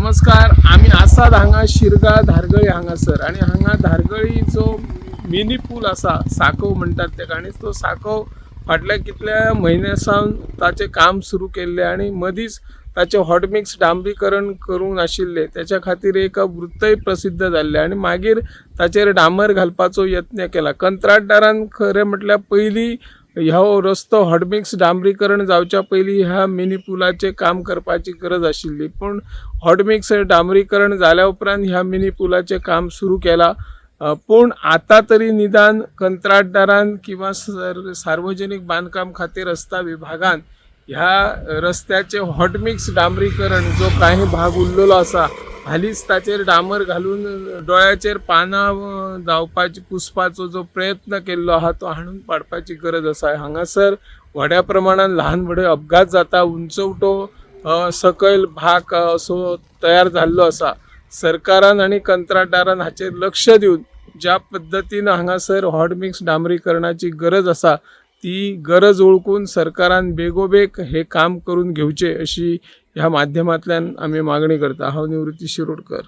नमस्कार. आम्ही आसाद हांगा शिरगांव धारगळी हांगासर आणि हांगा धारगळी जो मिनी पूल असा साकव म्हणतात तेका आणि तो साकव फाटल्या कितल्या म्हयन्यासावन ताचे काम सुरू केल्ले आणि मदींच ताचे हॉट मिक्स डांबरीकरण करून आशिल्ले त्याच्या खातीर एक वृत्तय प्रसिद्ध जाल्ले आणि मागीर ताचेर डांबर घालपाचो यत्न केला. कंत्राटदारान खरें म्हटल्यार पयलीं ह्यो रस्तो हॉट मिक्स डांबरीकरण जावच्या पयलीं ह्या मिनी पुलाचे काम करपाची गरज आशिल्ली, पूण हॉट मिक्स डांबरीकरण जाल्या उपरांत ह्या मिनी पुलाचे काम सुरू केला. पूण आता तरी निदान कंत्राटदारान किंवा सार्वजनिक बांदकाम खाते रस्ता विभागान ह्या रस्त्याचे हॉट मिक्स डांबरीकरण जो काही भाग उरलेलो आसा हालींच ताचेर डांबर घालून डोळ्याचेर पानां जावपाची पुसपाचो जो प्रयत्न केल्लो आहा तो हाणून पाडपाची गरज आसा. हांगासर व्हड्या प्रमाणात ल्हान व्हडे अपघात जाता, उंचवटो सकयल भाग असो तयार जाल्लो आसा. सरकारान आनी कंत्राटदारान हाचेर लक्ष दिवन ज्या पद्दतीन हांगासर हॉट मिक्स डांबरीकरणाची गरज आसा ती गरज ओळखून सरकारान बेगोबेग हे काम करून घेवचे अशी ह्या माध्यमांतल्यान आमी मागणी करता. हांव निवृत्ती शिरोडकर.